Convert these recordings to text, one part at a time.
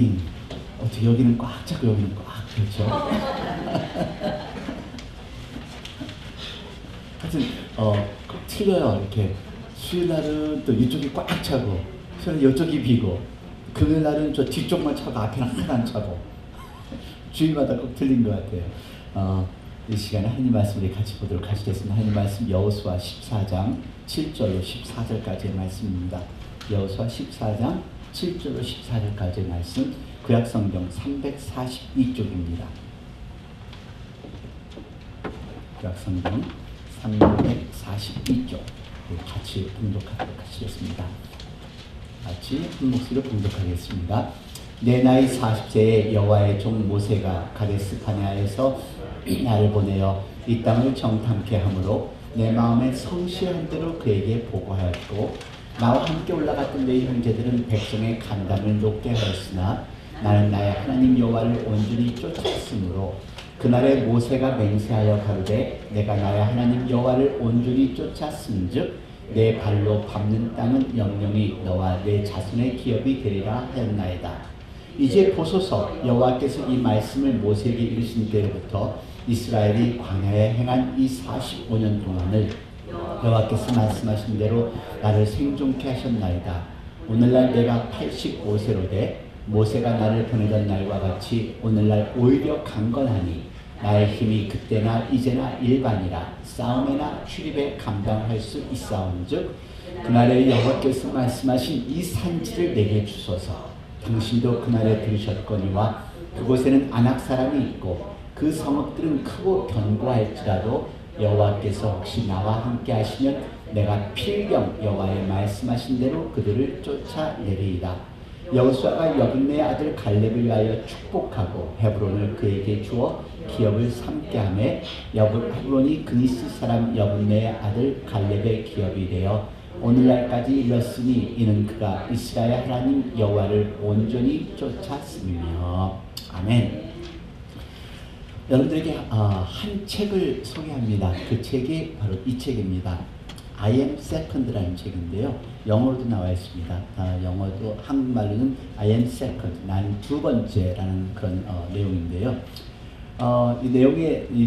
아멘. 어떻게 여기는 꽉 차고 여기는 꽉, 그렇죠? 하여튼 꼭 틀려요. 이렇게 수요일 날은 또 이쪽이 꽉 차고, 수요일 이쪽이 비고, 금요일 날은 저 뒤쪽만 차고 앞에는 하나도 안 차고, 주일마다 꼭 틀린 것 같아요. 이 시간에 하나님 말씀을 같이 보도록 하시겠습니다. 하나님 말씀 여호수아 14장 7절로 14절까지의 말씀입니다. 여호수아 14장 7절로 14절까지의 말씀, 구약성경 342쪽입니다. 구약성경 342쪽 같이 봉독하도록 하시겠습니다. 같이 한 목소리로 봉독하겠습니다. 내 나이 40세에 여호와의 종 모세가 가데스 바네아에서 나를 보내어 이 땅을 정탐케 함으로 내 마음에 성실한 대로 그에게 보고하였고, 나와 함께 올라갔던 내 형제들은 백성의 간담을 높게 하였으나 나는 나의 하나님 여호와를 온전히 쫓았으므로 그날에 모세가 맹세하여 가로되 내가 나의 하나님 여호와를 온전히 쫓았음즉 내 발로 밟는 땅은 영영이 너와 내 자손의 기업이 되리라 하였나이다. 이제 보소서, 여호와께서 이 말씀을 모세에게 이르신 때로부터 이스라엘이 광야에 행한 이 45년 동안을 여호와께서 말씀하신 대로 나를 생존케 하셨나이다. 오늘날 내가 85세로 돼 모세가 나를 보내던 날과 같이 오늘날 오히려 강건하니 나의 힘이 그때나 이제나 일반이라 싸움이나 출입에 감당할 수 있사온즉 그날에 여호와께서 말씀하신 이 산지를 내게 주소서. 당신도 그날에 들으셨거니와 그곳에는 아낙 사람이 있고 그 성읍들은 크고 견고할지라도 여호와께서 혹시 나와 함께 하시면 내가 필경 여호와의 말씀하신 대로 그들을 쫓아내리이다. 여호수아가 여분네의 아들 갈렙을 위하여 축복하고 헤브론을 그에게 주어 기업을 삼게 하매 헤브론이 그니스 사람 여분네의 아들 갈렙의 기업이 되어 오늘날까지 이르렀으니 이는 그가 이스라엘 하나님 여호와를 온전히 쫓았으며. 아멘. 여러분들에게 한 책을 소개합니다. 그 책이 바로 이 책입니다. I am second라는 책인데요. 영어로도 나와 있습니다. 영어도 한국말로는 I am second, 난 두 번째라는 그런 내용인데요. 이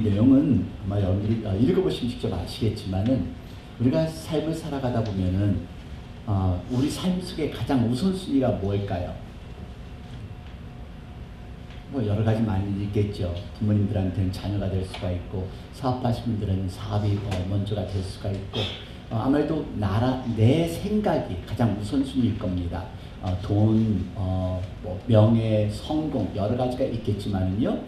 내용은 아마 여러분들이 읽어보시면 직접 아시겠지만은 우리가 삶을 살아가다 보면은 우리 삶 속에 가장 우선순위가 뭘까요? 뭐 여러 가지 많이 있겠죠. 부모님들한테는 자녀가 될 수가 있고, 사업하시는 분들은 사업이 먼저가 될 수가 있고, 아무래도 내 생각이 가장 우선순위일 겁니다. 돈, 뭐 명예, 성공 여러 가지가 있겠지만은요,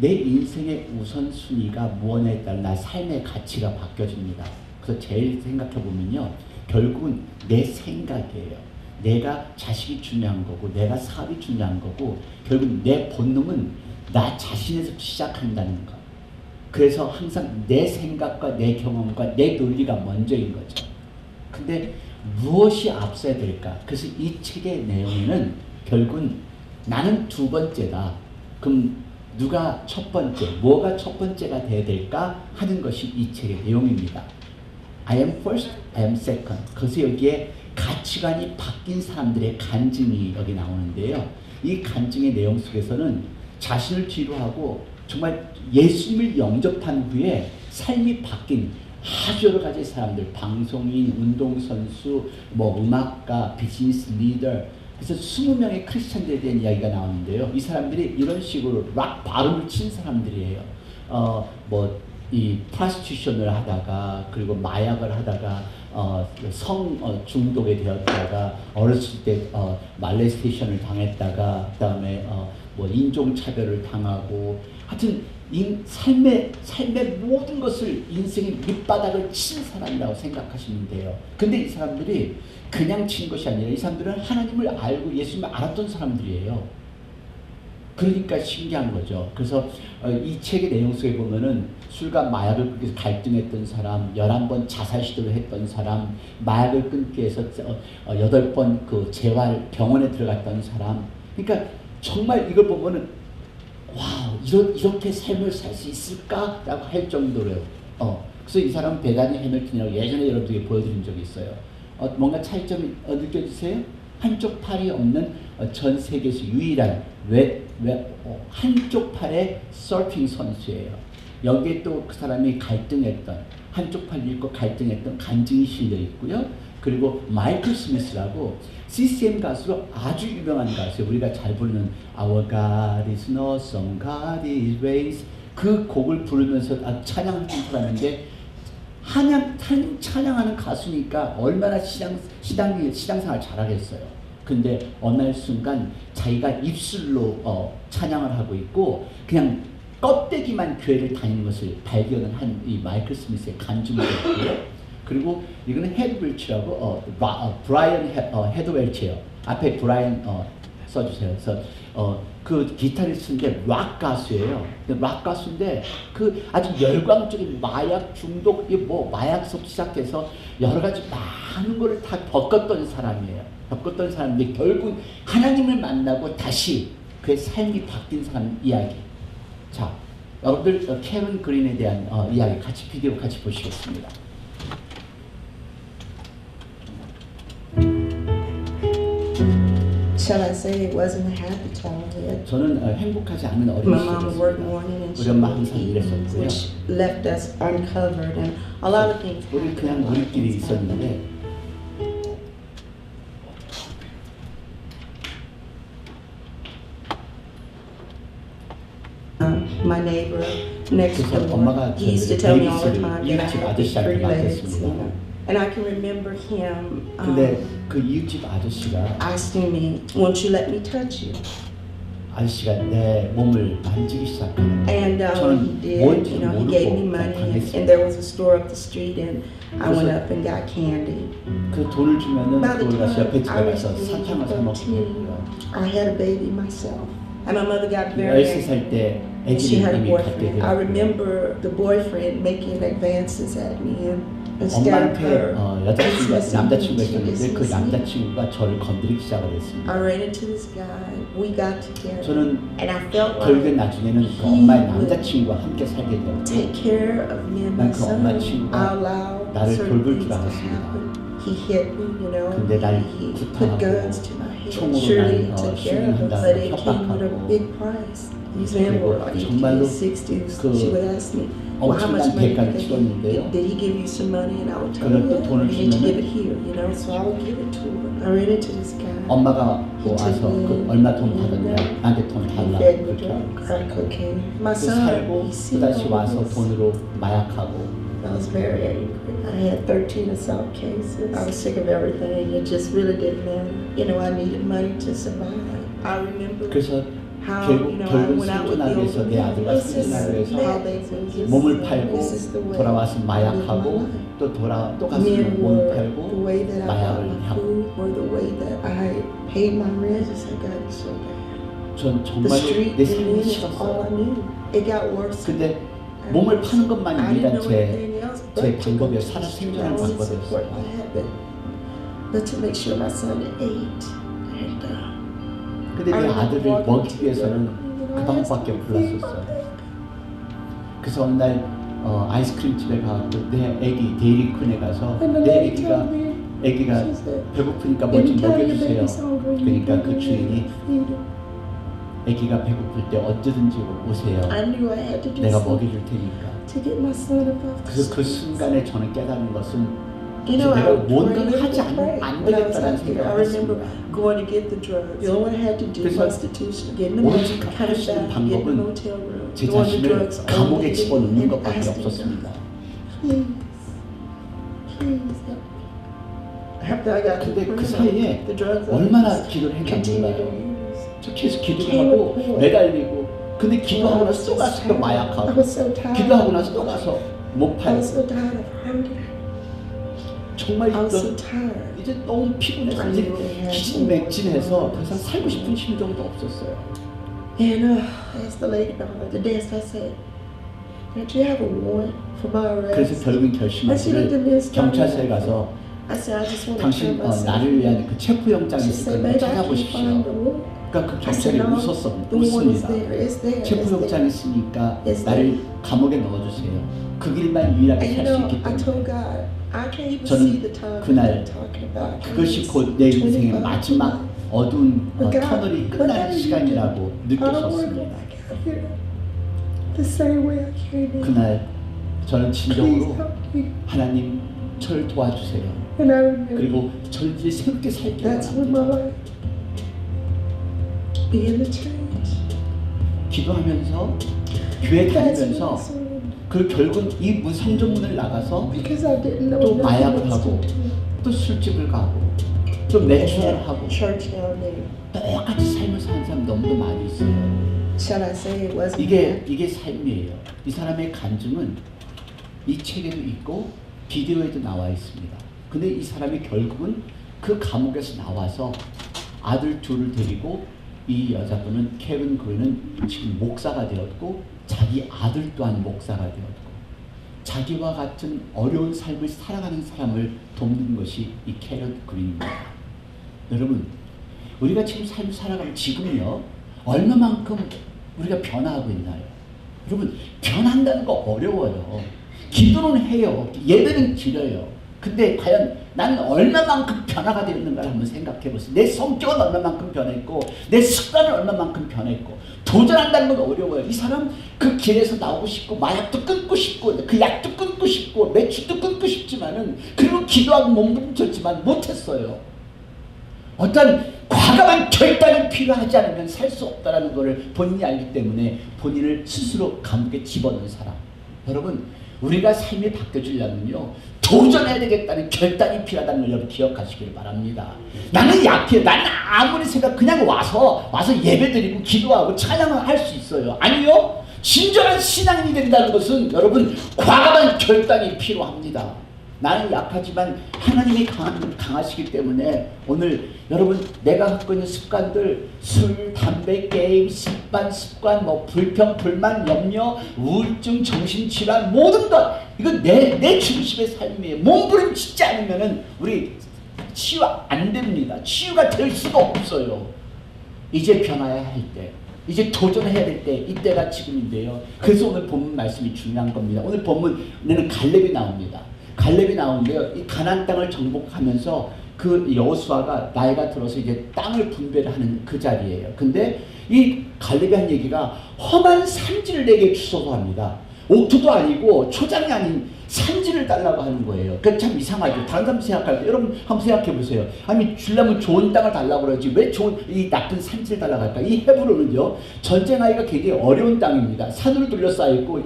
내 인생의 우선순위가 무엇에 따라 나 삶의 가치가 바뀌어집니다. 그래서 제일 생각해 보면요, 결국은 내 생각이에요. 내가 자식이 중요한 거고, 내가 사업이 중요한 거고, 결국 내 본능은 나 자신에서 시작한다는 거. 그래서 항상 내 생각과 내 경험과 내 논리가 먼저인 거죠. 근데 무엇이 앞서야 될까? 그래서 이 책의 내용에는 결국은 나는 두 번째다. 그럼 누가 첫 번째, 뭐가 첫 번째가 돼야 될까 하는 것이 이 책의 내용입니다. I am first, I am second. 그래서 여기에 가치관이 바뀐 사람들의 간증이 여기 나오는데요. 이 간증의 내용 속에서는 자신을 뒤로 하고 정말 예수님을 영접한 후에 삶이 바뀐 아주 여러 가지 사람들, 방송인, 운동선수, 뭐 음악가, 비즈니스 리더, 그래서 20명의 크리스찬들에 대한 이야기가 나오는데요. 이 사람들이 이런 식으로 락 발음을 친 사람들이에요. 이 프라스티튜션을 하다가, 그리고 마약을 하다가 중독에 되었다가, 어렸을 때 말레스테이션을 당했다가, 그다음에 뭐 인종차별을 당하고, 하여튼 삶의 모든 것을, 인생의 밑바닥을 친 사람이라고 생각하시면 돼요. 근데 이 사람들이 그냥 친 것이 아니라 이 사람들은 하나님을 알고 예수님을 알았던 사람들이에요. 그러니까 신기한 거죠. 그래서 이 책의 내용 속에 보면은 술과 마약을 끊기 위해서 갈등했던 사람, 11번 자살 시도를 했던 사람, 마약을 끊기 위해서 8번 그 재활 병원에 들어갔던 사람. 그러니까 정말 이걸 보면은 와, 이렇게 삶을 살 수 있을까라고 할 정도로요. 그래서 이 사람은 베다니 해밀턴이라고 예전에 여러분들에게 보여드린 적이 있어요. 뭔가 차이점이 느껴지세요? 한쪽 팔이 없는 전 세계에서 유일한 한쪽 팔의 서핑 선수예요. 여기에 또 그 사람이 갈등했던 한쪽 팔 잃고 갈등했던 간증이 실려 있고요. 그리고 마이클 스미스라고 CCM 가수로 아주 유명한 가수예요. 우리가 잘 부르는 Our God is no song, God is race 그 곡을 부르면서 찬양하는 사람인데 찬양하는 가수니까 얼마나 시당생활 잘하겠어요. 근데 어느 날 순간 자기가 입술로 찬양을 하고 있고 그냥 껍데기만 교회를 다니는 것을 발견을 한 이 마이클 스미스의 간증이었고요. 그리고 이거는 헤드웰치라고 브라이언 헤드웰치예요. 앞에 브라이언 써주세요. 그래서 그 기타리스트인데 락 가수예요. 락 가수인데 그 아주 열광적인 마약 중독, 마약서부터 시작해서 여러 가지 많은 거를 다 겪었던 사람이에요. 겪었던 사람인데 결국 하나님을 만나고 다시 그의 삶이 바뀐 사람 이야기. 자, 여러분들 캐런 그린에 대한 이야기 같이 비디오 같이 보시겠습니다. Shall I say it wasn't a happy childhood? 저는 행복하지 않은 어린 My mom worked 시절이었어요. morning and 우리 엄마 항상 she 일했었고요. which left us uncovered and a lot of things. 우리 그냥 우리끼리 있었는데 My neighbor next 그래서 door, 엄마가 he used to tell me all the 베이비시를 time that I 이웃집 had 아저씨한테 three legs. 맡겼습니다. And I can remember him 근데 그 이웃집 아저씨가 asking me, "Won't you let me touch you?" 아저씨가 내 몸을 만지기 시작하는데 And he 저는 did. 뭔지 You know, he gave me 모르고 money, and 당했습니다. there was a store up the street, and I went 그래서 up and got candy. 그 돈을 주면은 By the 그걸 가서 옆에 time 집에 I was 가서 사탕을 사 먹고 13, I had a baby myself. And my mother got 13살 때 She had 애기를 a 이미 갖게 boyfriend. I 되었고 remember the boyfriend making advances at me and instead of 엄마한테 her 여자친구가 dismissing 남자친구가 me, she 있었는데 그 dismissed me. 남자친구가 저를 건드리기 시작을 했습니다. I ran into this guy. We got together. 저는 And I felt 결국엔 like 나중에는 그 엄마의 남자친구와 함께 살게 take 되었고 care of me and my 난 그 son. 엄마 I 친구가 allowed 나를 certain 돌볼 줄 things to 알았습니다. happen. He hit me, you know. 근데 날 He put 구타하고 guns to my head. 총으로 Surely he 날 took care of us, 수행한다고 but it came with a 협박하고 big price. These men 그리고 were like 정말로 60s. 그 She would ask me, well, how much 엄청난 money 대가를 did 치렀는데요. he give you some money? And I would tell 그걸 her, 또 yeah, 돈을 you need to 주면은 give it here, you know. So I would give it to her. I ran into this guy. 엄마가 He 와서 took me 그 in, 얼마 돈 and, 받았냐 나한테 돈 he 달라 fed me 그렇게 하고 crack cocaine. My 그 son, 살고 he seen 또다시 all 와서 this. 돈으로 마약하고 I was very angry. I had 13 assault cases. I was sick of everything. It just really didn't matter. You know, I needed money to survive. I remember 그래서 how, 결국 you know, I 결국 went out with the 승진하기 위해서 older 내 men. 아들과 This is 승진하기 위해서 how they do this. 몸을 팔고 This is the way 돌아와서 I live 마약하고 my life. 또 가서 Men 몸 were 팔고 the way that I got 마약을 my 하고 food, were the way that I paid my rent. It had gotten so bad. 전 The 정말로 street 내 living 삶이 is all 싫었어요. I knew. It got worse. 근데 몸을 파는 것만이 I didn't 유일한 know 제 anything else 제 but to go 방법이었어요. to 살아 the street. I 생존하는 wanted to support 방법이었어요. my habit, but to make sure my son ate. And, 근데 내 아들을 먹기 위해서는 그 방법밖에 몰랐었어요. 그래서 어느 날 아이스크림 집에 가서 내 애기 데이리퀸에 가서 내 애기가 배고프니까 뭐 좀 먹여주세요. 그러니까 그 주인이 애기가 배고플 때 언제든지 오세요. I knew I had to do 내가 something 먹여줄 테니까. to get my son above the 그래서 그 순간에 저는 깨달은 것은 You know, I 내가 would 뭔가를 pray 하지 and pray 안 when I was 되겠다는 out there. I 생각을 remember 했습니다. going to get the drugs. The only one I had to do 그래서 prostitution, getting the money, 오직 coming 할 수 있는 back, getting the 방법은 hotel room, 제 doing the 자신을 drugs 감옥에 only, 집어넣는 and 것밖에 asking 없었습니다. God, please, please help me. After I got 근데 to 그 사이에 the drugs, 얼마나 기도를 했나 continued to 몰라요. use. 저 계속 기도를 하고 매달리고 근데 기도하고 나서 또 가서 또 I 마약하고 was so tired. 기도하고 나서 또 가서 못 I was so 팔고 tired of hurting. 정말 I was so 또 tired. 이제 너무 피곤해서 이제 기진맥진해서 더 이상 살고 싶은 심정도 없었어요. And I asked the lady about the desk. I said, "Don't you have a warrant for my 그래서 arrest?" 결국엔 결심하기를 경찰서에 가서 I said, "I just want to 당신 turn myself 나를 in." 위한 그 체포영장이 She 있을 said, 거니까 "Babe, I can't find the 찾아보십시오. warrant." 그러니까 그 I said, 경찰이 "No, the warrant is 웃습니다. there. It's there. It's 체포영장이 there." 있으니까 It's 나를 감옥에 넣어주세요. 그 길만 유일하게 And you 살 수 know, 있기 I 때문에 told God, I can't even 저는 see the time 그날 I'm talking about. 그것이 곧 내 인생의 25 마지막 어두운 But God, 터널이 but 끝나는 God, 시간이라고 I don't want to go 느꼈었습니다. back out here the same way I came in. 그날 저는 Please 진정으로 help me. 하나님 저를 도와주세요. And I remember 그리고 저를 이제 새롭게 살게 that's when my 원합니다. life began to change. 기도하면서 교회 That's when I 다니면서 surrendered. 그 결국 이 성전문을 나가서 Because I didn't know 또 nothing 마약을 else to 하고 do. 또 술집을 가고 또 매출을 하고 Church down there. 똑같이 삶을 사는 사람 너무도 많이 있어요. Shall I say it wasn't? 이게 삶이에요. 이 사람의 간증은 이 책에도 있고 비디오에도 나와 있습니다. 근데 이 사람이 결국은 그 감옥에서 나와서 아들 둘을 데리고 이 여자분은 캐런 그린은 지금 목사가 되었고 자기 아들 또한 목사가 되었고 자기와 같은 어려운 삶을 살아가는 사람을 돕는 것이 이 캐런 그린입니다. 여러분 우리가 지금 삶을 살아가는 지금요 얼마만큼 우리가 변화하고 있나요? 여러분 변한다는 거 어려워요. 기도는 해요. 예배는 드려요. 근데 과연 나는 얼마만큼 변화가 되었는가를 한번 생각해 보세요. 내 성격은 얼마만큼 변했고 내 습관은 얼마만큼 변했고 도전한다는 건 어려워요. 이 사람 그 길에서 나오고 싶고 마약도 끊고 싶고 그 약도 끊고 싶고 매출도 끊고 싶지만은 그리고 기도하고 몸부림쳤지만 못했어요. 어떤 과감한 결단이 필요하지 않으면 살 수 없다는 것을 본인이 알기 때문에 본인을 스스로 감옥에 집어넣은 사람. 여러분 우리가 삶이 바뀌어지려면요 도전해야 되겠다는 결단이 필요하다는 걸 여러분 기억하시길 바랍니다. 나는 약해. 나는 아무리 생각 그냥 와서 예배드리고 기도하고 찬양을 할 수 있어요. 아니요. 진정한 신앙인이 된다는 것은 여러분 과감한 결단이 필요합니다. 나는 약하지만 하나님이 강하시기 때문에 오늘 여러분 내가 갖고 있는 습관들 술, 담배, 게임, 습관, 뭐 불평, 불만, 염려, 우울증, 정신질환 모든 것 이건 내 중심의 삶이에요. 몸부림치지 않으면은 우리 치유 안 됩니다. 치유가 될 수가 없어요. 이제 변화해야 할 때 이제 도전해야 될 때 이때가 지금인데요. 그래서 오늘 본문 말씀이 중요한 겁니다. 오늘 본문에는 갈렙이 나옵니다. 갈렙이 나오는데요. 이 가나안 땅을 정복하면서 그 여호수아가 나이가 들어서 이제 땅을 분배를 하는 그 자리예요. 근데 이 갈렙이 한 얘기가 험한 산지를 내게 주소서 합니다. 옥토도 아니고 초장이 아닌 산지를 달라고 하는 거예요. 그 참 이상하죠. 다른 사람 생각할 때 여러분 한번 생각해 보세요. 아니 주려면 좋은 땅을 달라고 그러지 왜 좋은 이 나쁜 산지를 달라고 할까? 이 헤브론은요 전쟁하기가 굉장히 어려운 땅입니다. 산으로 둘러싸여 있고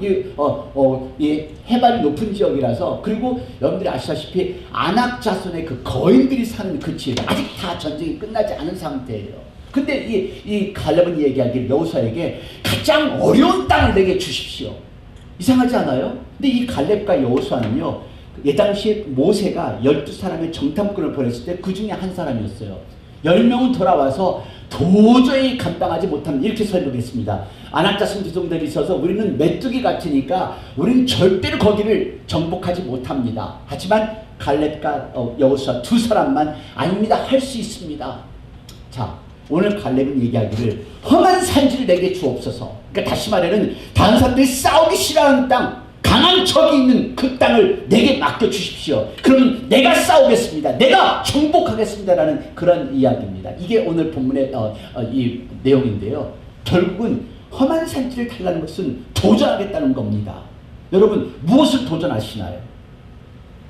이 해발이 높은 지역이라서 그리고 여러분들이 아시다시피 아낙 자손의 그 거인들이 사는 그 지역 아직 다 전쟁이 끝나지 않은 상태예요. 근데 이 갈렙은 얘기하기를 여호수아에게 가장 어려운 땅을 내게 주십시오. 이상하지 않아요? 근데 이 갈렙과 여호수아는요 이 당시에 모세가 12사람의 정탐꾼을 보냈을 때 그 중에 한 사람이었어요. 10명은 돌아와서 도저히 감당하지 못합니다. 이렇게 설명했습니다. 아낙자손 지성들이 있어서 우리는 메뚜기 같으니까 우리는 절대로 거기를 정복하지 못합니다. 하지만 갈렙과 여호수아 두 사람만 아닙니다. 할 수 있습니다. 자 오늘 갈렙은 얘기하기를 험한 산지를 내게 주옵소서. 그러니까 다시 말하면 다른 사람들이 싸우기 싫어하는 땅 강한 적이 있는 그 땅을 내게 맡겨주십시오. 그럼 내가 싸우겠습니다. 내가 정복하겠습니다라는 그런 이야기입니다. 이게 오늘 본문의 이 내용인데요. 결국은 험한 산지를 달라는 것은 도전하겠다는 겁니다. 여러분 무엇을 도전하시나요?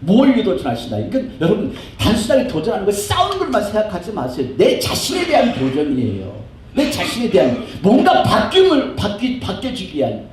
뭘 도전하시나요? 그러니까 여러분 단순하게 도전하는 거 싸우는 것만 생각하지 마세요. 내 자신에 대한 도전이에요. 내 자신에 대한 뭔가 바뀌어지기 위한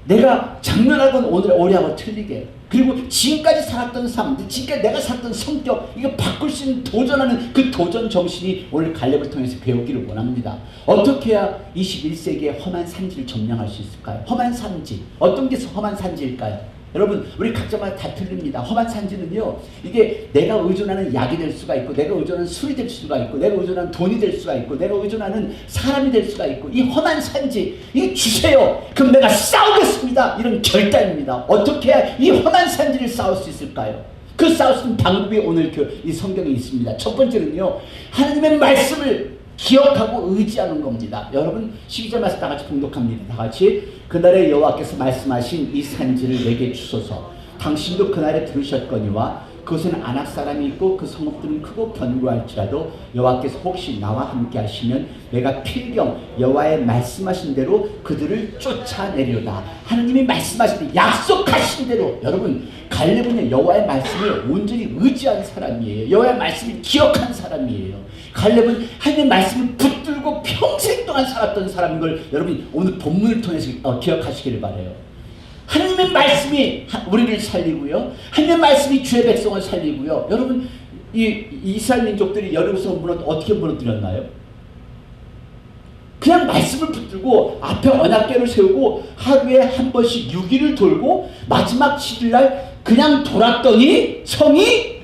내가 작년하고는 오늘 올해하고 틀리게 그리고 지금까지 살았던 삶 지금까지 내가 살았던 성격 이거 바꿀 수 있는 도전하는 그 도전 정신이 오늘 갈렙을 통해서 배우기를 원합니다. 어떻게 해야 21세기의 험한 산지를 점령할 수 있을까요? 험한 산지 어떤 게 험한 산지일까요? 여러분 우리 각자마다 다 틀립니다. 험한 산지는요 이게 내가 의존하는 약이 될 수가 있고 내가 의존하는 술이 될 수가 있고 내가 의존하는 돈이 될 수가 있고 내가 의존하는 사람이 될 수가 있고 이 험한 산지 이거 주세요. 그럼 내가 싸우겠습니다. 이런 결단입니다. 어떻게 해야 이 험한 산지를 싸울 수 있을까요? 그 싸울 수 있는 방법이 오늘 이 성경에 있습니다. 첫 번째는요 하나님의 말씀을 기억하고 의지하는 겁니다. 여러분 12절 말씀 다 같이 봉독합니다. 다 같이 그날에 여호와께서 말씀하신 이 산지를 내게 주소서. 당신도 그날에 들으셨거니와 그것은 안악 사람이 있고 그 성읍들은 크고 견고할지라도 여호와께서 혹시 나와 함께 하시면 내가 필경 여호와의 말씀하신 대로 그들을 쫓아내리로다. 하느님이 말씀하신 대로 약속하신 대로. 여러분 갈렙은 여호와의 말씀을 온전히 의지한 사람이에요. 여호와의 말씀을 기억한 사람이에요. 갈렙은 하나님의 말씀을 붙들고 평생 동안 살았던 사람인 걸 여러분이 오늘 본문을 통해서 기억하시기를 바라요. 하나님의 말씀이 우리를 살리고요. 하나님의 말씀이 주의 백성을 살리고요. 여러분 이 이스라엘 민족들이 여리고성 어떻게 무너뜨렸나요? 그냥 말씀을 붙들고 앞에 언약궤를 세우고 하루에 한 번씩 6일을 돌고 마지막 7일날 그냥 돌았더니 성이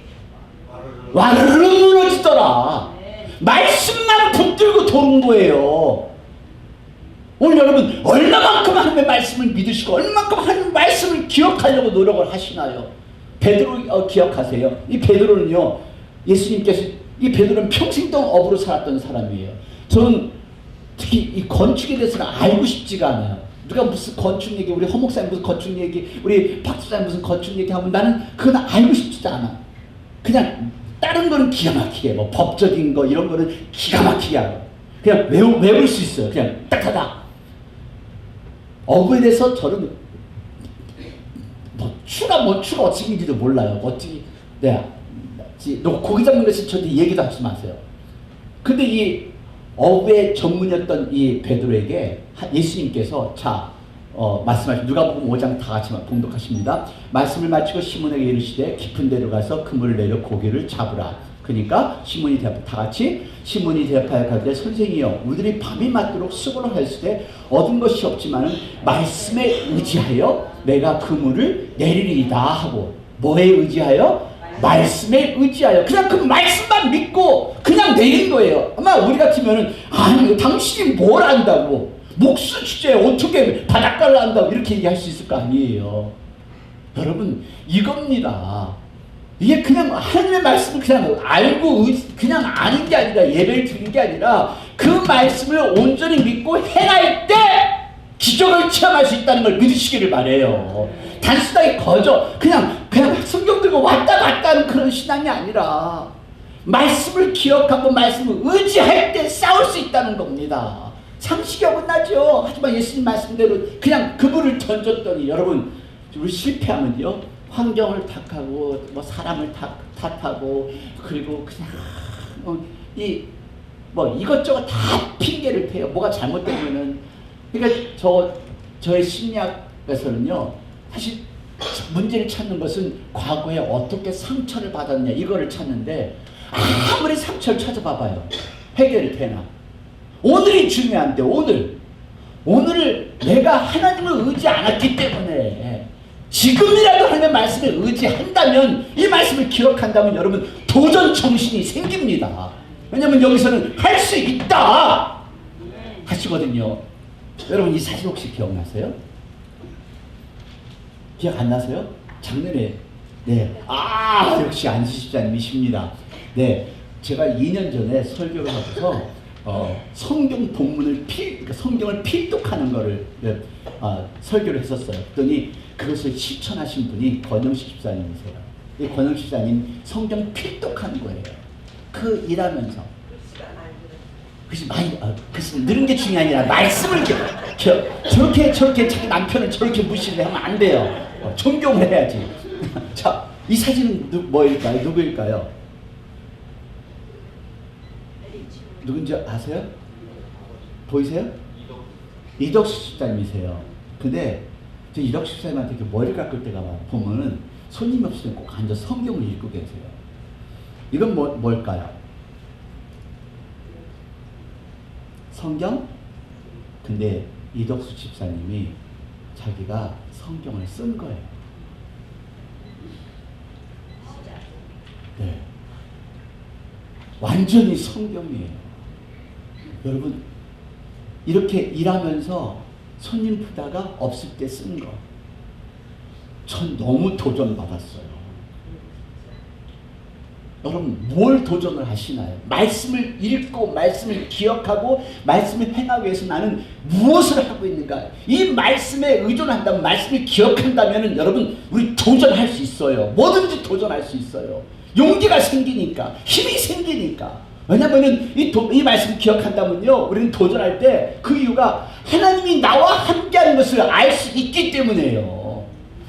와르르 무너지더라. 말씀만 붙들고 도는 거예요. 오늘 여러분 얼마만큼 하나님의 말씀을 믿으시고 얼마만큼 하나님의 말씀을 기억하려고 노력을 하시나요? 베드로 기억하세요. 이 베드로는요, 예수님께서 이 베드로는 평생 동안 업으로 살았던 사람이에요. 저는 특히 이 건축에 대해서는 알고 싶지가 않아요. 누가 무슨 건축 얘기, 우리 허 목사님 무슨 건축 얘기, 우리 박 집사님 무슨 건축 얘기하면 나는 그건 알고 싶지도 않아. 그냥 다른 거는 기가 막히게, 뭐 법적인 거 이런 거는 기가 막히게 하고 그냥 외울 수 있어요. 그냥 딱하다. 어부에 대해서 저는 추가 어떻게 인지도 몰라요. 어떻게 고기 잡는 것이 저한테 얘기도 하지 마세요. 근데 이 어부의 전문이었던 이 베드로에게 예수님께서 말씀하신 누가복음 5장 다 같이 봉독하십니다. 말씀을 마치고 시몬에게 이르시되 깊은 데로 가서 그물을 내려 고기를 잡으라. 그러니까 시몬이 다 같이 시몬이 대답하여 가되 선생이여 우리들이 밤이 맞도록 수고를 하였으되 얻은 것이 없지만은 말씀에 의지하여 내가 그물을 내리리이다 하고. 뭐에 의지하여? 말씀에 의지하여. 그냥 그 말씀만 믿고 그냥 내린 거예요. 아마 우리 같으면은 아니 당신이 뭘 안다고 목수 주제에 어떻게 바닷가를 안다고 이렇게 얘기할 수 있을 거 아니에요. 여러분 이겁니다. 이게 그냥 하나님의 말씀을 그냥 알고 그냥 아는 게 아니라 예배를 드리는 게 아니라 그 말씀을 온전히 믿고 행할 때 기적을 체험할 수 있다는 걸 믿으시기를 바래요. 단순하게 그냥 성경 들고 왔다 갔다 하는 그런 신앙이 아니라 말씀을 기억하고 말씀을 의지할 때 싸울 수 있다는 겁니다. 상식이 어긋나죠. 하지만 예수님 말씀대로 그냥 그물을 던졌더니 여러분 우리 실패하면요 환경을 탓하고 뭐 사람을 탓하고 그리고 그냥 이것저것 다 핑계를 대요. 뭐가 잘못되면은. 그러니까 저의 심리학에서는요 사실 문제를 찾는 것은 과거에 어떻게 상처를 받았냐 이거를 찾는데 아무리 상처를 찾아봐봐요 해결이 되나? 오늘이 중요한데 오늘을 내가 하나님을 의지 않았기 때문에 지금이라도 하나님의 말씀을 의지한다면 이 말씀을 기억한다면 여러분 도전 정신이 생깁니다. 왜냐하면 여기서는 할 수 있다 하시거든요. 여러분 이 사진 혹시 기억나세요? 기억 안 나세요? 작년에 역시 안수 집사님이십니다. 제가 2년 전에 설교를 하고서 성경 본문을 성경을 필독하는 거를 설교를 했었어요. 그랬더니 그것을 실천하신 분이 권영식 집사님이세요. 이 권영식 집사님 성경 필독하는 거예요. 그 일하면서. 그래서 그래서 늘은 게 중요한 게 아니라 말씀을 저렇게 자기 남편을 저렇게 무시를 하면 안 돼요. 존경을 해야지. 자, 이 사진은 뭐일까요? 누구일까요? 누군지 아세요? 보이세요? 이덕수 집사님이세요. 근데 저 이덕수 집사님한테 머리를 깎을 때가 보면은 손님이 없을 때 꼭 앉아 성경을 읽고 계세요. 이건 뭘까요? 성경? 근데 이덕수 집사님이 자기가 성경을 쓴 거예요. 네. 완전히 성경이에요. 여러분 이렇게 일하면서 손님 푸다가 없을 때 쓴 거. 전 너무 도전받았어요. 여러분 뭘 도전을 하시나요? 말씀을 읽고 말씀을 기억하고 말씀을 행하기 위해서 나는 무엇을 하고 있는가? 이 말씀에 의존한다면, 말씀을 기억한다면 여러분 우리 도전할 수 있어요. 뭐든지 도전할 수 있어요. 용기가 생기니까, 힘이 생기니까. 왜냐면은 이 말씀 기억한다면요, 우리는 도전할 때 그 이유가 하나님이 나와 함께하는 것을 알 수 있기 때문이에요.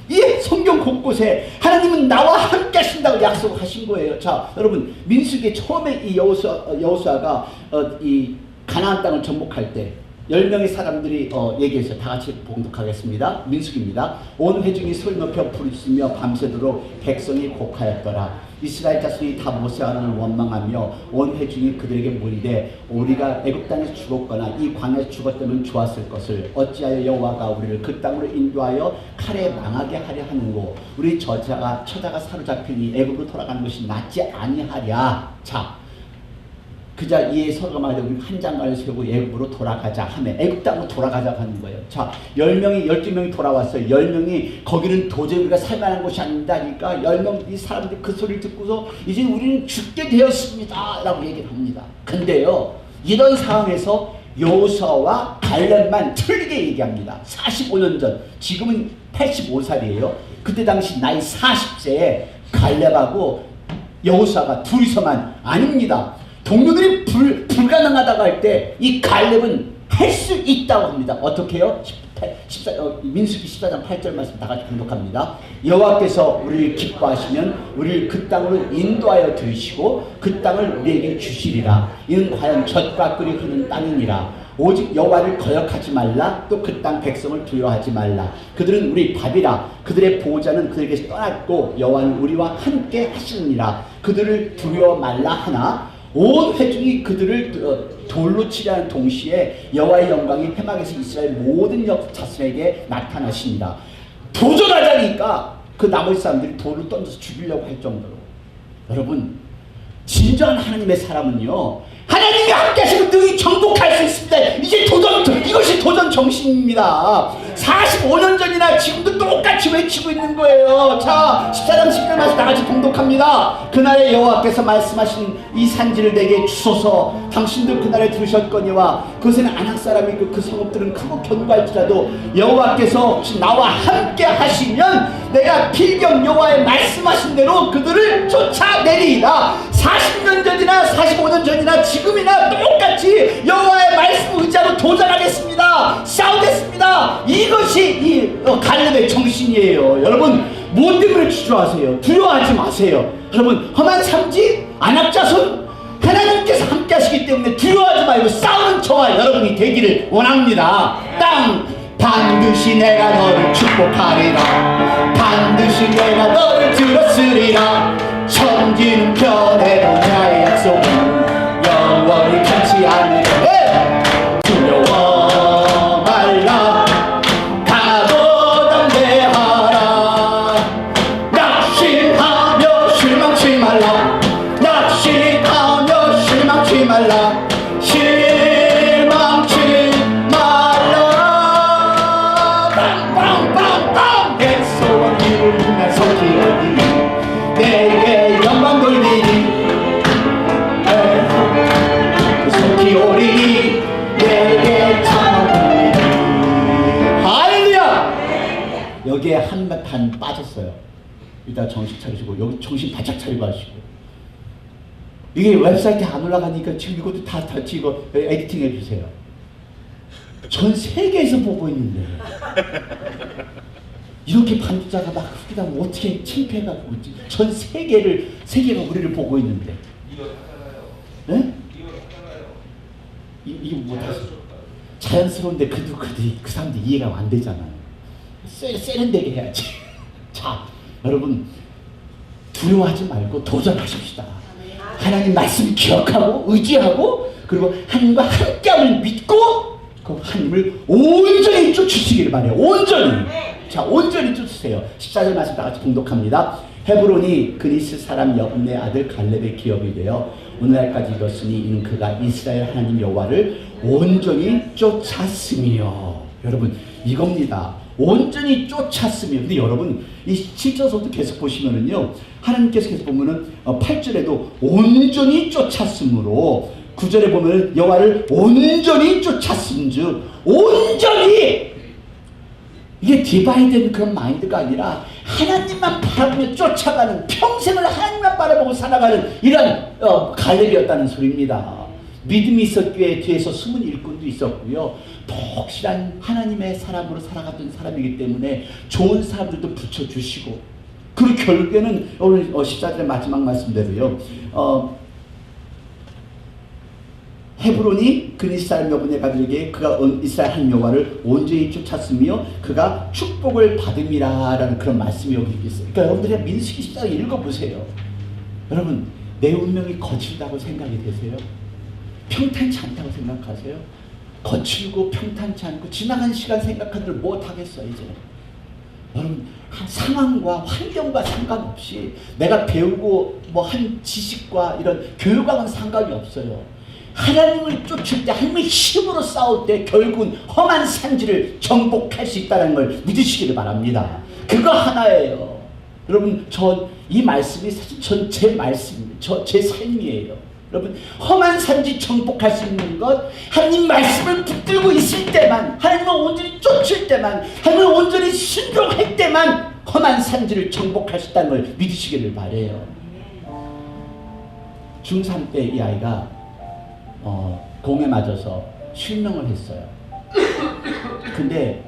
이 성경 곳곳에 하나님은 나와 함께 하신다고 약속하신 거예요. 자, 여러분 민수기 처음에 이 여호수아가 이 가나안 땅을 정복할 때 10명의 사람들이 얘기했어요. 다 같이 봉독하겠습니다. 민수기입니다. 온 회중이 소리 높여 부르짖으며 밤새도록 백성이 곡하였더라. 이스라엘 자손이 다 모세아론을 원망하며 온 회중이 그들에게 물으되 우리가 애굽 땅에서 죽었거나 이 광야에서 죽었다면 좋았을 것을 어찌하여 여호와가 우리를 그 땅으로 인도하여 칼에 망하게 하려 하는고 우리 처자가 사로잡히니 애굽으로 돌아가는 것이 낫지 아니하랴. 자, 그자 이에 서로가 말하되 우리 한 장관을 세우고 애굽으로 돌아가자 하며 애굽 땅으로 돌아가자 하는 거예요. 자, 12명이 돌아왔어요. 10명이 거기는 도저히 우리가 살만한 곳이 아니다니까 10명 이 사람들이 그 소리를 듣고서 이제 우리는 죽게 되었습니다 라고 얘기를 합니다. 근데요, 이런 상황에서 여호수아와 갈렙만 틀리게 얘기합니다. 45년 전, 지금은 85살이에요. 그때 당시 나이 40세에 갈렙하고 여호수아가 둘이서만 아닙니다. 동료들이 불가능하다고 할 때 이 갈렙은 할 수 있다고 합니다. 어떻게 해요? 민수기 14장 8절 말씀 다 같이 공독합니다. 여호와께서 우리를 기뻐하시면 우리를 그 땅으로 인도하여 들이시고 그 땅을 우리에게 주시리라. 이는 과연 젖과 꿀이 흐르는 땅이니라. 오직 여호와를 거역하지 말라. 또 그 땅 백성을 두려워하지 말라. 그들은 우리 밥이라. 그들의 보호자는 그들에게서 떠났고 여호와는 우리와 함께 하시느니라. 그들을 두려워 말라 하나 온 회중이 그들을 돌로 치려는 동시에 여호와의 영광이 회막에서 이스라엘 모든 자손에게 나타나십니다. 도전하자니까 그 나머지 사람들이 돌을 던져서 죽이려고 할 정도로. 여러분, 진정한 하나님의 사람은요, 하나님이 함께 하시면 능히 정복할 수 있습니다. 이것이 도전 정신입니다. 45년 전이나 지금도 똑같이 외치고 있는 거예요. 자, 14장 10절 말씀 다 같이 봉독합니다. 그날에 여호와께서 말씀하신 이 산지를 내게 주소서. 당신도 그날에 들으셨거니와 그것은 아낙 사람이고 그 성읍들은 크고 견고할지라도 여호와께서 혹시 나와 함께 하시면 내가 필경 여호와의 말씀하신 대로 그들을 쫓아내리이다. 40년 전이나 45년 전이나 지금이나 똑같이 여호와의 말씀 의지하고 도전하겠습니다. 싸우겠습니다. 이것이 이 갈렙의 정신이에요. 여러분, 뭐 때문에 주저하세요? 두려워하지 마세요. 여러분, 험한 삼지 아낙 자손 하나님께서 함께 하시기 때문에 두려워하지 말고 싸우는 저와 여러분이 되기를 원합니다. 땅 반드시 내가 너를 축복하리라. 반드시 내가 너를 들었으리라. 천지는 변해도 나의 약속은 영원히 변치 않으리라. 두려워 말라. 강하고 담대하라. 낙심하며 실망치 말라. 낙심하며 실망치 말라. 실망치 말라. 빵빵빵빵 내 소원 이루는 소리니 내게 영광 돌리니 속히 오리니 내게 찬양 돌리니. 할렐루야. 여기에 한반 빠졌어요. 일단 정신 차리시고 여기 정신 바짝 차리고 하시고. 이게 웹사이트에 안 올라가니까 지금 이것도 다 이거 에디팅 해주세요. 전 세계에서 보고 있는데 이렇게 반주자가 막 흑기다면 어떻게 창피해가지고 전 세계가 우리를 보고 있는데. 네? 이게 뭐 자연스러운데 그 사람들 이해가 안 되잖아요. 세련되게 해야지. 자, 여러분 두려워하지 말고 도전하십시다. 하나님 말씀 기억하고 의지하고 그리고 하나님과 함께함을 믿고 그 하나님을 온전히 쫓으시기를 바래요. 온전히. 자, 온전히 쫓으세요. 14절 말씀 다 같이 봉독합니다. 헤브론이 그리스 사람 여분의 아들 갈렙의 기업이 되어 오늘날까지 이뤘으니 이는 그가 이스라엘 하나님 여호와를 온전히 쫓았으며. 여러분, 이겁니다. 온전히 쫓았으며. 근데 여러분 이 7절서부터 계속 보시면은요, 하나님께서 계속 보면은 8절에도 온전히 쫓았으므로, 9절에 보면은 여호와를 온전히 쫓았음즉, 온전히, 이게 디바이된 그런 마인드가 아니라 하나님만 바라보며 쫓아가는, 평생을 하나님만 바라보고 살아가는 이런 갈렙이었다는 소리입니다. 믿음이 있었기에 뒤에서 숨은 일꾼도 있었고요, 독실한 하나님의 사람으로 살아가던 사람이기 때문에 좋은 사람들도 붙여주시고, 그리고 결국에는 오늘 14절의 마지막 말씀대로요, 헤브론이 그 이스라엘 묘분의 가들에게 그가 이스라엘 한 여호와를 온전히 쫓았으며 그가 축복을 받음이라라는 그런 말씀이 여기 있어요. 그러니까 여러분들이 민수기 14장 읽어보세요. 여러분, 내 운명이 거칠다고 생각이 되세요? 평탄치 않다고 생각하세요? 거칠고 평탄치 않고 지나간 시간 생각하들 못하겠어요. 이제 여러분, 상황과 환경과 상관없이 내가 배우고 뭐 한 지식과 이런 교육과는 상관이 없어요. 하나님을 쫓을 때, 하나님의 힘으로 싸울 때 결국은 험한 산지를 정복할 수 있다는 걸 믿으시기를 바랍니다. 그거 하나예요. 여러분, 이 말씀이 사실 제 말씀입니다. 제 삶이에요. 여러분, 험한 산지 정복할 수 있는 것, 하나님 말씀을 붙들고 있을 때만, 하나님을 온전히 쫓을 때만, 하나님을 온전히 순종할 때만 험한 산지를 정복할 수 있다는 걸 믿으시기를 바라요. 중3 때 이 아이가 공에 맞아서 실명을 했어요. 근데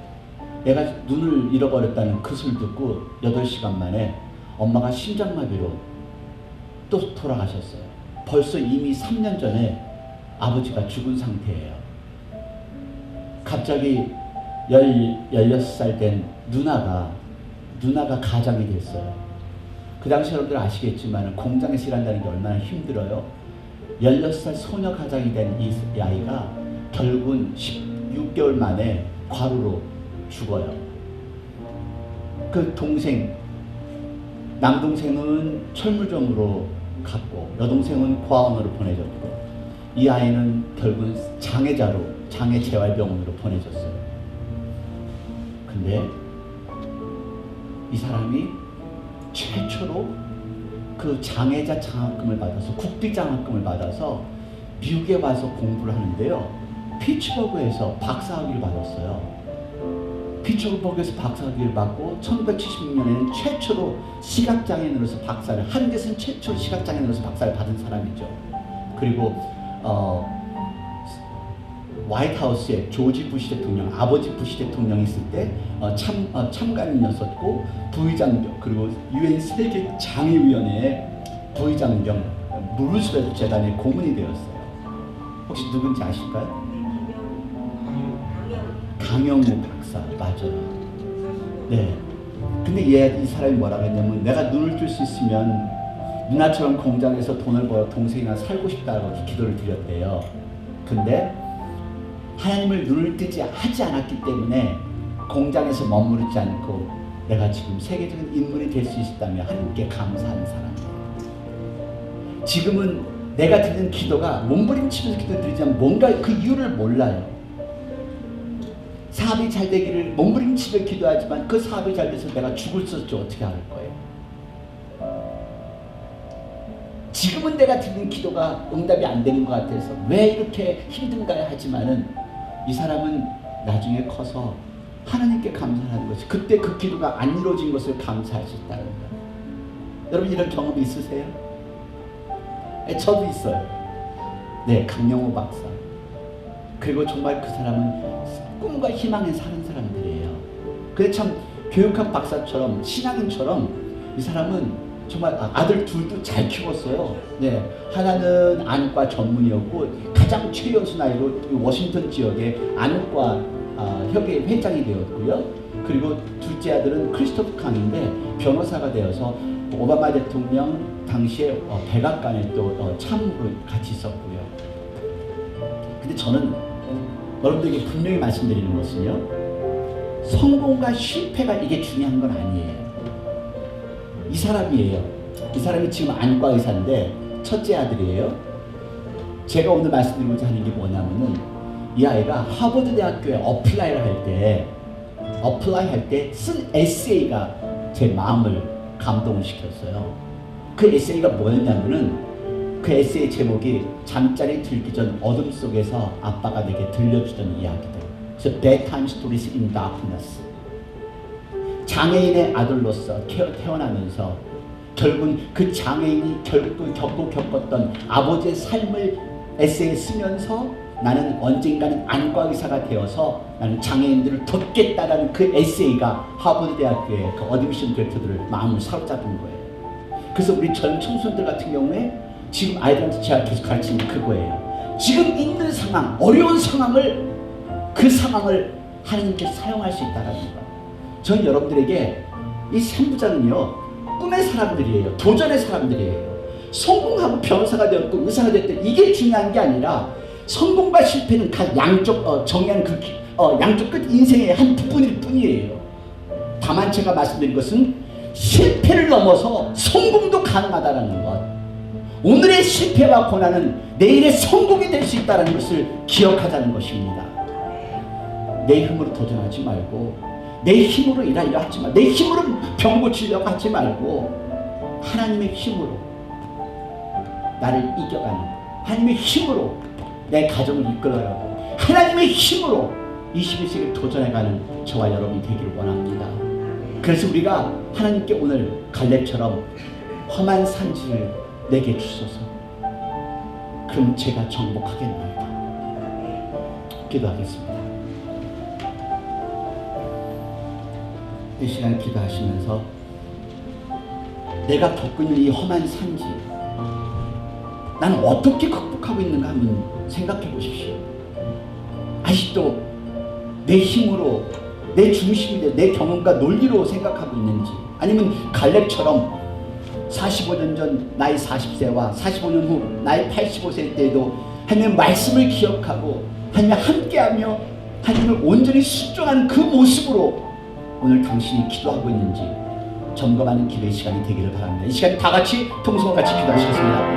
얘가 눈을 잃어버렸다는 그 소리 듣고 8시간 만에 엄마가 심장마비로 또 돌아가셨어요. 벌써 이미 3년 전에 아버지가 죽은 상태예요. 갑자기 16살 된 누나가 가장이 됐어요. 그 당시 여러분들 아시겠지만 공장에서 일한다는 게 얼마나 힘들어요. 16살 소녀 가장이 된 이 아이가 결국은 16개월 만에 과로로 죽어요. 그 남동생은 철물점으로 갔고 여동생은 고아원으로 보내졌고, 이 아이는 결국은 장애재활병원으로 보내졌어요. 근데 이 사람이 최초로 그 장애자 장학금을 받아서, 국비 장학금을 받아서 미국에 와서 공부를 하는데요, 피츠버그에서 박사학위를 받았어요. 피츠버그에서 박사학위를 받고 1976년에는 최초로 시각장애인으로서 박사를, 한국에서는 최초로 시각장애인으로서 박사를 받은 사람이죠. 그리고 화이트하우스에 조지 부시 대통령, 아버지 부시 대통령이 있을 때 참관인이었었고, 부의장, 그리고 UN 세계 장애위원회의 부의장 겸 루스벨트 재단의 고문이 되었어요. 혹시 누군지 아실까요? 강영우 박사, 맞아요. 네. 근데 이 사람이 뭐라고 했냐면, 내가 눈을 뜰 수 있으면 누나처럼 공장에서 돈을 벌어 동생이랑 살고 싶다고 기도를 드렸대요. 근데 하나님을 눈을 뜨지 하지 않았기 때문에 공장에서 머무르지 않고 내가 지금 세계적인 인물이 될 수 있다며 하나님께 감사하는 사람이에요. 지금은 내가 드리는 기도가 몸부림치면서 기도드리지만 뭔가 그 이유를 몰라요. 사업이 잘 되기를 몸부림치며 기도하지만 그 사업이 잘 돼서 내가 죽을 수 없지 어떻게 할 거예요. 지금은 내가 드리는 기도가 응답이 안 되는 것 같아서 왜 이렇게 힘든가 하지만은, 이 사람은 나중에 커서 하나님께 감사하는 것이, 그때 그 기도가 안 이루어진 것을 감사하셨다는 거예요. 여러분, 이런 경험이 있으세요? 저도 있어요. 네, 강영호 박사. 그리고 정말 그 사람은 꿈과 희망에 사는 사람들이에요. 그래 참 교육학 박사처럼 신앙인처럼 이 사람은 정말 아들 둘도 잘 키웠어요. 네, 하나는 안과 전문이었고 가장 최연소 나이로 워싱턴 지역의 안과 협의 회장이 되었고요. 그리고 둘째 아들은 크리스토프 칸인데 변호사가 되어서 오바마 대통령 당시에 백악관에 또 참으로 같이 있었고요. 근데 저는 여러분들에게 분명히 말씀드리는 것은요, 성공과 실패가 이게 중요한 건 아니에요. 이 사람이에요. 이 사람이 지금 안과 의사인데 첫째 아들이에요. 제가 오늘 말씀드리고자 하는 게 뭐냐면은, 이 아이가 하버드 대학교에 어플라이를 할 때 어플라이 할 때 쓴 에세이가 제 마음을 감동을 시켰어요. 그 에세이가 뭐였냐면은 그 에세이 제목이 잠자리 들기 전 어둠 속에서 아빠가 내게 들려주던 이야기들. 그래서 Bedtime Stories in Darkness. 장애인의 아들로서 태어나면서 결국은 그 장애인이 결국 겪었던 아버지의 삶을 에세이에 쓰면서 나는 언젠가는 안과 의사가 되어서 나는 장애인들을 돕겠다라는 그 에세이가 하버드대학교의 그 어드미션 디렉터들을 마음을 사로잡은 거예요. 그래서 우리 전 청소년들 같은 경우에 지금 아이들한테 제가 계속 가르치는 그거예요. 지금 있는 상황, 어려운 상황을 그 상황을 하나님께 사용할 수 있다는 거예요. 전 여러분들에게 이 3부자는요 꿈의 사람들이에요. 도전의 사람들이에요. 성공하고 변호사가 되었고 의사가 되었든 이게 중요한 게 아니라 성공과 실패는 다 양쪽 정의한 양쪽 끝 인생의 한 부분일 뿐이에요. 다만 제가 말씀드린 것은 실패를 넘어서 성공도 가능하다는 것. 오늘의 실패와 고난은 내일의 성공이 될 수 있다는 것을 기억하자는 것입니다. 내 힘으로 도전하지 말고 내 힘으로 일하려 하지 말고 내 힘으로 병 고치려고 하지 말고 하나님의 힘으로 나를 이겨가는 하나님의 힘으로 내 가정을 이끌어가고 하나님의 힘으로 21세기를 도전해가는 저와 여러분이 되기를 원합니다. 그래서 우리가 하나님께 오늘 갈렙처럼 험한 산지를 내게 주소서. 그럼 제가 정복하겠나이다. 기도하겠습니다. 이 시간 기도하시면서 내가 겪은 이 험한 산지 나는 어떻게 극복하고 있는가 한번 생각해 보십시오. 아직도 내 힘으로 내 중심이 내 경험과 논리로 생각하고 있는지 아니면 갈렙처럼 45년 전 나이 40세와 45년 후 나이 85세 때에도 하나님의 말씀을 기억하고 하나님과 함께하며 하나님을 온전히 순종하는 그 모습으로 오늘 당신이 기도하고 있는지 점검하는 기도의 시간이 되기를 바랍니다. 이 시간 다 같이 통성을 같이 기도하시겠습니다.